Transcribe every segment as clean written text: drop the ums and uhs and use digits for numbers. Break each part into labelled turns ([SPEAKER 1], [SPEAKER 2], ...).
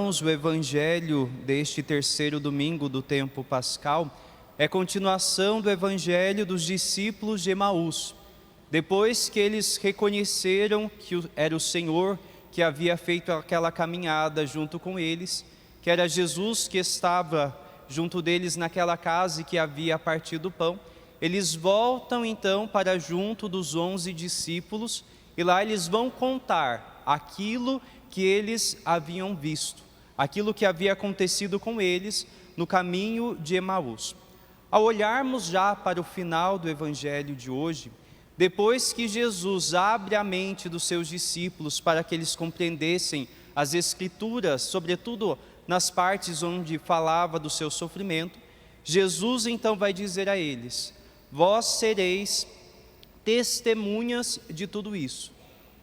[SPEAKER 1] irmãos, o evangelho deste terceiro domingo do tempo pascal é continuação do evangelho dos discípulos de Emaús. Depois que eles reconheceram que era o Senhor que havia feito aquela caminhada junto com eles, que era Jesus que estava junto deles naquela casa e que havia partido o pão, eles voltam então para junto dos 11 discípulos e lá eles vão contar aquilo que eles haviam visto, aquilo que havia acontecido com eles no caminho de Emaús. Ao olharmos já para o final do evangelho de hoje, depois que Jesus abre a mente dos seus discípulos para que eles compreendessem as Escrituras, sobretudo nas partes onde falava do seu sofrimento, Jesus então vai dizer a eles: vós sereis testemunhas de tudo isso.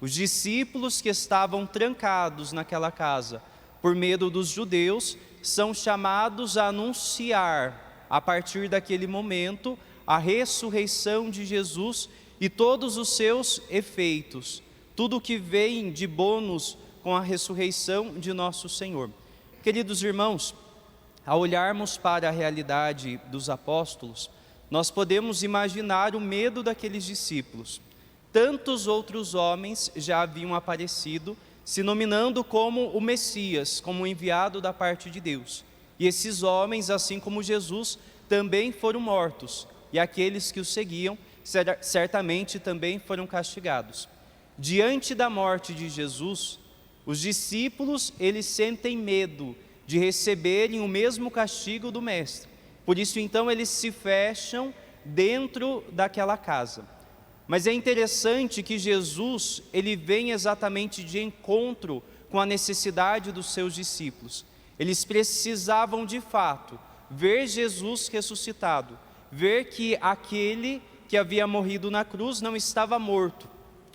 [SPEAKER 1] Os discípulos que estavam trancados naquela casa por medo dos judeus são chamados a anunciar, a partir daquele momento, a ressurreição de Jesus e todos os seus efeitos, tudo que vem de bônus com a ressurreição de nosso Senhor. Queridos irmãos, ao olharmos para a realidade dos apóstolos, nós podemos imaginar o medo daqueles discípulos. Tantos outros homens já haviam aparecido, se nominando como o Messias, como o enviado da parte de Deus. E esses homens, assim como Jesus, também foram mortos, e aqueles que o seguiam, certamente também foram castigados. Diante da morte de Jesus, os discípulos, eles sentem medo de receberem o mesmo castigo do Mestre. Por isso, então, eles se fecham dentro daquela casa. Mas é interessante que Jesus, ele vem exatamente de encontro com a necessidade dos seus discípulos. Eles precisavam, de fato, ver Jesus ressuscitado, ver que aquele que havia morrido na cruz não estava morto,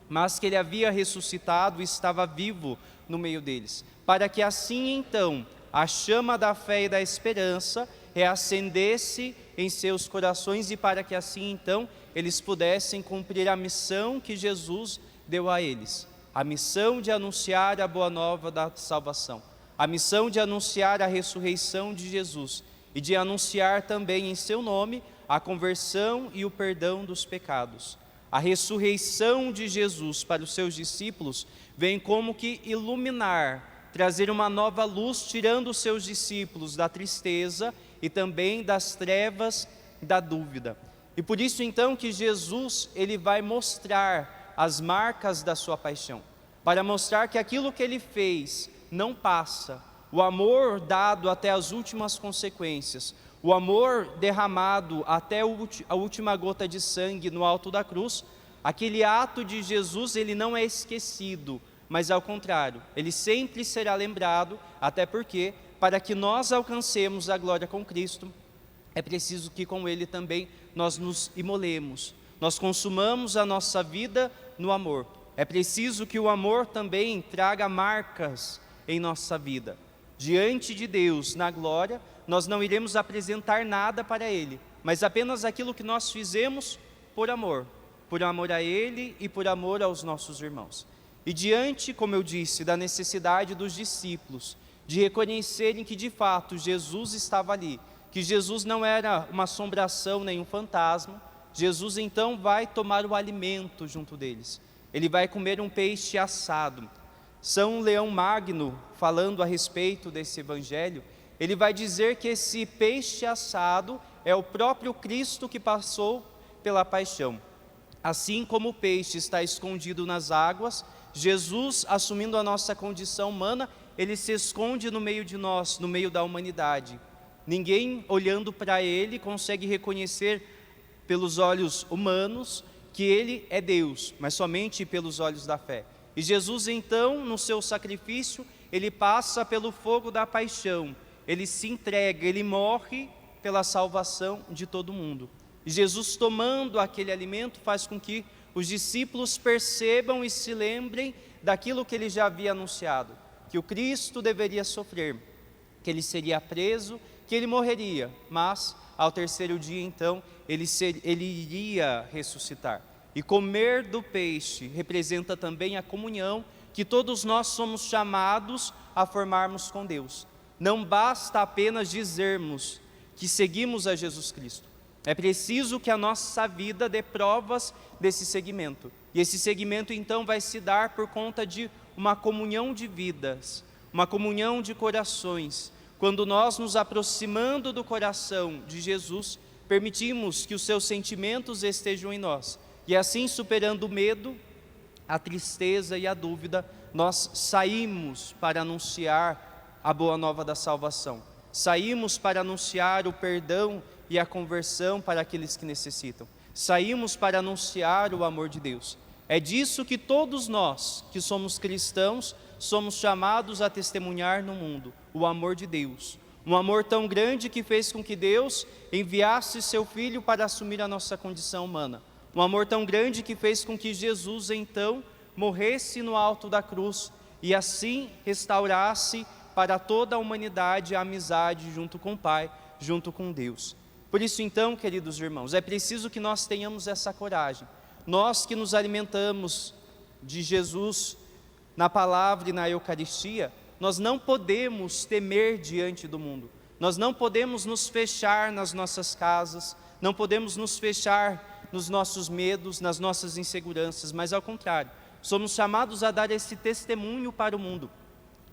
[SPEAKER 1] mas que ele havia ressuscitado e estava vivo no meio deles, para que assim então a chama da fé e da esperança reacendesse em seus corações e para que assim então eles pudessem cumprir a missão que Jesus deu a eles, a missão de anunciar a boa nova da salvação, a missão de anunciar a ressurreição de Jesus e de anunciar também em seu nome a conversão e o perdão dos pecados. A ressurreição de Jesus para os seus discípulos vem como que iluminar, trazer uma nova luz, tirando os seus discípulos da tristeza e também das trevas da dúvida. E por isso então que Jesus, ele vai mostrar as marcas da sua paixão, para mostrar que aquilo que ele fez não passa, o amor dado até as últimas consequências, o amor derramado até a última gota de sangue no alto da cruz, aquele ato de Jesus, ele não é esquecido, mas ao contrário, ele sempre será lembrado, até porque, para que nós alcancemos a glória com Cristo, é preciso que com Ele também nós nos imolemos, nós consumamos a nossa vida no amor. É preciso que o amor também traga marcas em nossa vida. Diante de Deus, na glória, nós não iremos apresentar nada para Ele, mas apenas aquilo que nós fizemos por amor a Ele e por amor aos nossos irmãos. E diante, como eu disse, da necessidade dos discípulos de reconhecerem que de fato Jesus estava ali, que Jesus não era uma assombração nem um fantasma, Jesus então vai tomar o alimento junto deles. Ele vai comer um peixe assado. São Leão Magno, falando a respeito desse evangelho, ele vai dizer que esse peixe assado é o próprio Cristo que passou pela paixão. Assim como o peixe está escondido nas águas, Jesus, assumindo a nossa condição humana, ele se esconde no meio de nós, no meio da humanidade. Ninguém, olhando para ele, consegue reconhecer pelos olhos humanos que ele é Deus, mas somente pelos olhos da fé. E Jesus então, no seu sacrifício, ele passa pelo fogo da paixão, ele se entrega, ele morre pela salvação de todo mundo. E Jesus, tomando aquele alimento, faz com que os discípulos percebam e se lembrem daquilo que ele já havia anunciado, que o Cristo deveria sofrer, que ele seria preso, que ele morreria, mas ao terceiro dia então ele iria ressuscitar. E comer do peixe representa também a comunhão que todos nós somos chamados a formarmos com Deus. Não basta apenas dizermos que seguimos a Jesus Cristo. É preciso que a nossa vida dê provas desse seguimento. E esse seguimento então vai se dar por conta de uma comunhão de vidas, uma comunhão de corações. Quando nós nos aproximando do coração de Jesus, permitimos que os seus sentimentos estejam em nós. E assim, superando o medo, a tristeza e a dúvida, nós saímos para anunciar a boa nova da salvação. Saímos para anunciar o perdão e a conversão para aqueles que necessitam. Saímos para anunciar o amor de Deus. É disso que todos nós, que somos cristãos, somos chamados a testemunhar no mundo, o amor de Deus. Um amor tão grande que fez com que Deus enviasse seu Filho para assumir a nossa condição humana. Um amor tão grande que fez com que Jesus, então, morresse no alto da cruz e assim restaurasse para toda a humanidade a amizade junto com o Pai, junto com Deus. Por isso, então, queridos irmãos, é preciso que nós tenhamos essa coragem. Nós que nos alimentamos de Jesus na palavra e na Eucaristia, nós não podemos temer diante do mundo. Nós não podemos nos fechar nas nossas casas, não podemos nos fechar nos nossos medos, nas nossas inseguranças, mas ao contrário, somos chamados a dar esse testemunho para o mundo,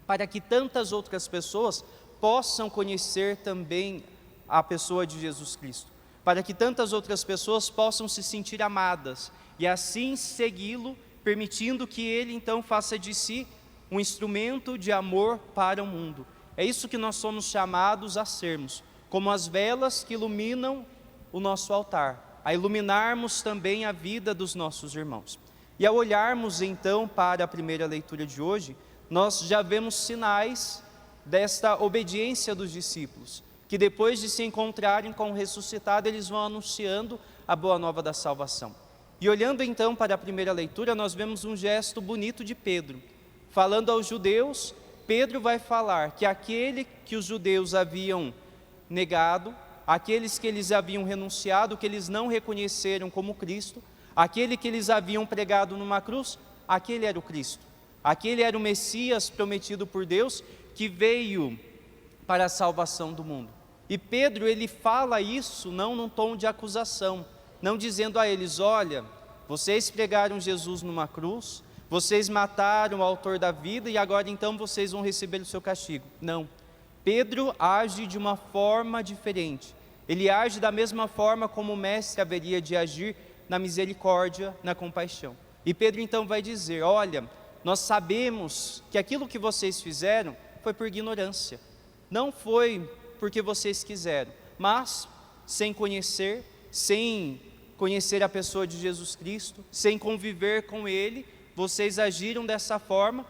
[SPEAKER 1] para que tantas outras pessoas possam conhecer também a pessoa de Jesus Cristo, para que tantas outras pessoas possam se sentir amadas e assim segui-lo, permitindo que ele então faça de si um instrumento de amor para o mundo. É isso que nós somos chamados a sermos, como as velas que iluminam o nosso altar, a iluminarmos também a vida dos nossos irmãos. E ao olharmos então para a primeira leitura de hoje, nós já vemos sinais desta obediência dos discípulos, que depois de se encontrarem com o ressuscitado, eles vão anunciando a boa nova da salvação. E olhando então para a primeira leitura, nós vemos um gesto bonito de Pedro. Falando aos judeus, Pedro vai falar que aquele que os judeus haviam negado, aqueles que eles haviam renunciado, que eles não reconheceram como Cristo, aquele que eles haviam pregado numa cruz, aquele era o Cristo. Aquele era o Messias prometido por Deus, que veio para a salvação do mundo. E Pedro, ele fala isso não num tom de acusação, não dizendo a eles: olha, vocês pregaram Jesus numa cruz, vocês mataram o autor da vida e agora então vocês vão receber o seu castigo. Não, Pedro age de uma forma diferente. Ele age da mesma forma como o mestre haveria de agir, na misericórdia, na compaixão. E Pedro então vai dizer: olha, nós sabemos que aquilo que vocês fizeram foi por ignorância, não foi porque vocês quiseram, mas sem conhecer a pessoa de Jesus Cristo, sem conviver com Ele, vocês agiram dessa forma,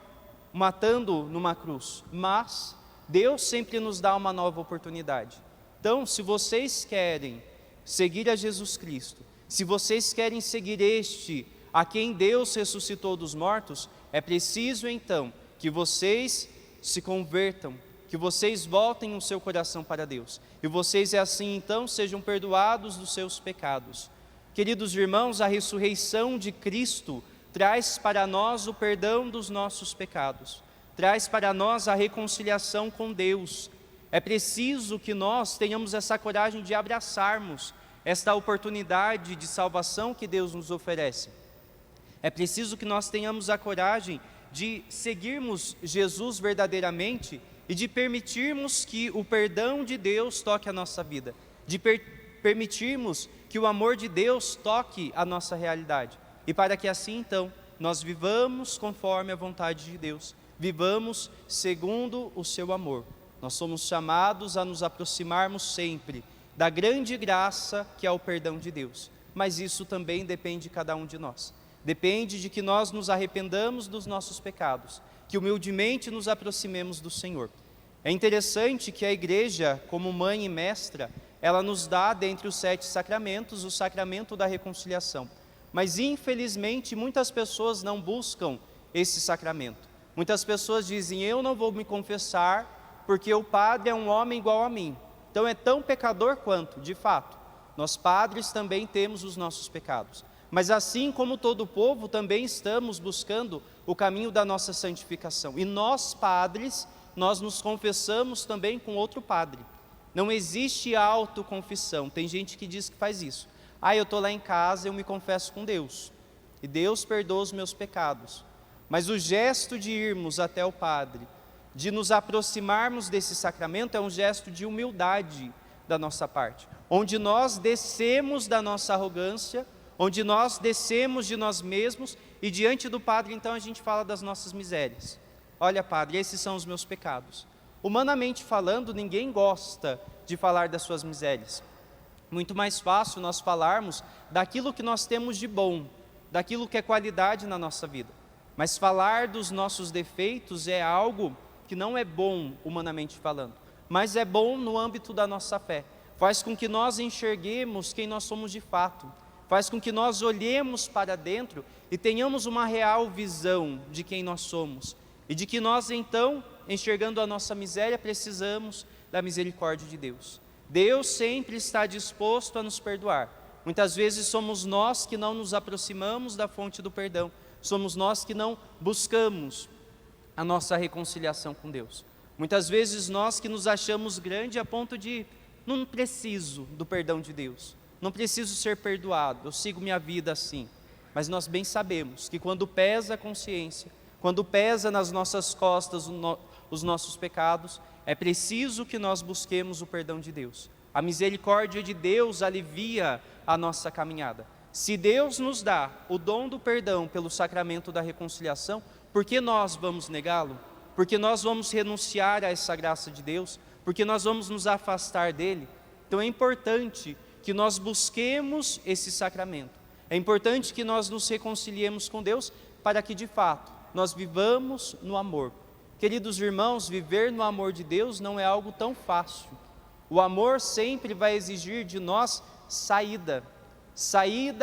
[SPEAKER 1] matando numa cruz. Mas Deus sempre nos dá uma nova oportunidade. Então, se vocês querem seguir a Jesus Cristo, se vocês querem seguir este a quem Deus ressuscitou dos mortos, é preciso então que vocês se convertam, que vocês voltem o seu coração para Deus, e vocês assim então sejam perdoados dos seus pecados. Queridos irmãos, a ressurreição de Cristo traz para nós o perdão dos nossos pecados, traz para nós a reconciliação com Deus. É preciso que nós tenhamos essa coragem de abraçarmos esta oportunidade de salvação que Deus nos oferece. É preciso que nós tenhamos a coragem de seguirmos Jesus verdadeiramente e de permitirmos que o perdão de Deus toque a nossa vida, de permitirmos que o amor de Deus toque a nossa realidade. E para que assim então nós vivamos conforme a vontade de Deus, vivamos segundo o seu amor. Nós somos chamados a nos aproximarmos sempre da grande graça que é o perdão de Deus. Mas isso também depende de cada um de nós. Depende de que nós nos arrependamos dos nossos pecados, que humildemente nos aproximemos do Senhor. É interessante que a igreja, como mãe e mestra, ela nos dá, dentre os 7 sacramentos, o sacramento da reconciliação. Mas infelizmente muitas pessoas não buscam esse sacramento. Muitas pessoas dizem: eu não vou me confessar porque o padre é um homem igual a mim. Então é tão pecador quanto. De fato, nós padres também temos os nossos pecados. Mas assim como todo o povo, também estamos buscando o caminho da nossa santificação. E nós, padres, nós nos confessamos também com outro padre. Não existe autoconfissão. Tem gente que diz que faz isso. Eu estou lá em casa, eu me confesso com Deus, e Deus perdoa os meus pecados. Mas o gesto de irmos até o padre, de nos aproximarmos desse sacramento, é um gesto de humildade da nossa parte, onde nós descemos da nossa arrogância, onde nós descemos de nós mesmos, e diante do padre então a gente fala das nossas misérias. Olha, padre, esses são os meus pecados. Humanamente falando, ninguém gosta de falar das suas misérias. Muito mais fácil nós falarmos daquilo que nós temos de bom, daquilo que é qualidade na nossa vida. Mas falar dos nossos defeitos é algo que não é bom humanamente falando, mas é bom no âmbito da nossa fé. Faz com que nós enxerguemos quem nós somos de fato, faz com que nós olhemos para dentro e tenhamos uma real visão de quem nós somos, e de que nós então, enxergando a nossa miséria, precisamos da misericórdia de Deus. Deus sempre está disposto a nos perdoar. Muitas vezes somos nós que não nos aproximamos da fonte do perdão, somos nós que não buscamos a nossa reconciliação com Deus. Muitas vezes nós que nos achamos grande a ponto de não preciso do perdão de Deus, não preciso ser perdoado, eu sigo minha vida assim. Mas nós bem sabemos que quando pesa a consciência, quando pesa nas nossas costas os nossos pecados, é preciso que nós busquemos o perdão de Deus. A misericórdia de Deus alivia a nossa caminhada. Se Deus nos dá o dom do perdão pelo sacramento da reconciliação, por que nós vamos negá-lo? Porque nós vamos renunciar a essa graça de Deus? Porque nós vamos nos afastar dele? Então é importante que nós busquemos esse sacramento. É importante que nós nos reconciliemos com Deus para que de fato nós vivamos no amor. Queridos irmãos, viver no amor de Deus não é algo tão fácil. O amor sempre vai exigir de nós saída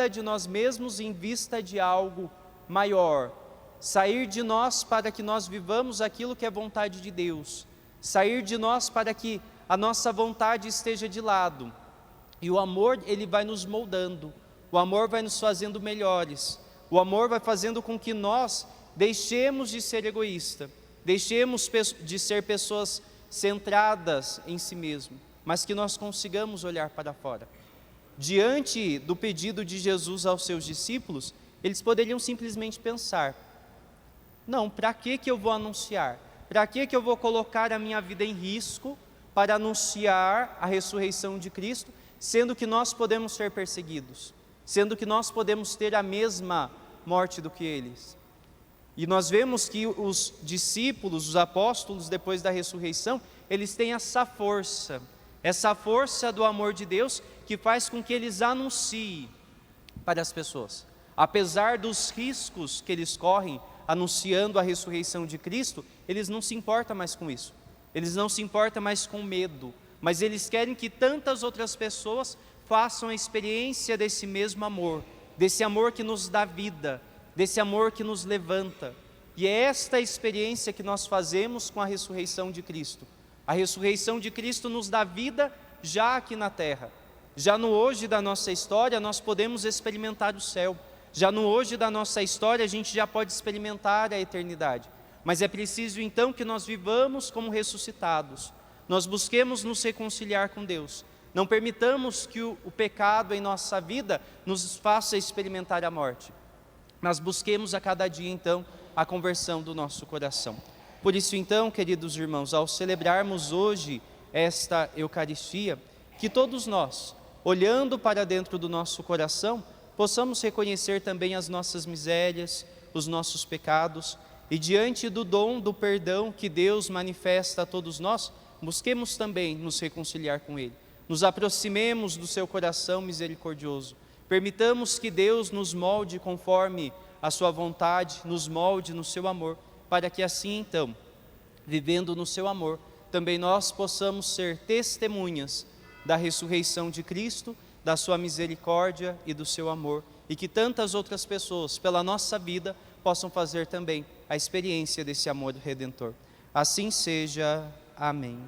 [SPEAKER 1] de nós mesmos em vista de algo maior, sair de nós para que nós vivamos aquilo que é vontade de Deus, sair de nós para que a nossa vontade esteja de lado. E o amor, ele vai nos moldando, o amor vai nos fazendo melhores, o amor vai fazendo com que nós deixemos de ser egoísta, deixemos de ser pessoas centradas em si mesmo, mas que nós consigamos olhar para fora. Diante do pedido de Jesus aos seus discípulos, eles poderiam simplesmente pensar: não, para que eu vou anunciar? Para que eu vou colocar a minha vida em risco para anunciar a ressurreição de Cristo, sendo que nós podemos ser perseguidos, sendo que nós podemos ter a mesma morte do que eles? E nós vemos que os discípulos, os apóstolos, depois da ressurreição, eles têm essa força do amor de Deus, que faz com que eles anunciem para as pessoas. Apesar dos riscos que eles correm, anunciando a ressurreição de Cristo, eles não se importam mais com isso. Eles não se importam mais com medo, mas eles querem que tantas outras pessoas façam a experiência desse mesmo amor, desse amor que nos dá vida, desse amor que nos levanta. E é esta experiência que nós fazemos com a ressurreição de Cristo. A ressurreição de Cristo nos dá vida já aqui na terra. Já no hoje da nossa história, nós podemos experimentar o céu. Já no hoje da nossa história, a gente já pode experimentar a eternidade. Mas é preciso então que nós vivamos como ressuscitados. Nós busquemos nos reconciliar com Deus. Não permitamos que o pecado em nossa vida nos faça experimentar a morte. Mas busquemos a cada dia então a conversão do nosso coração. Por isso então, queridos irmãos, ao celebrarmos hoje esta Eucaristia, que todos nós, olhando para dentro do nosso coração, possamos reconhecer também as nossas misérias, os nossos pecados, e diante do dom do perdão que Deus manifesta a todos nós, busquemos também nos reconciliar com Ele. Nos aproximemos do seu coração misericordioso. Permitamos que Deus nos molde conforme a sua vontade, nos molde no seu amor, para que assim então, vivendo no seu amor, também nós possamos ser testemunhas da ressurreição de Cristo, da sua misericórdia e do seu amor, e que tantas outras pessoas, pela nossa vida, possam fazer também a experiência desse amor redentor. Assim seja. Amém.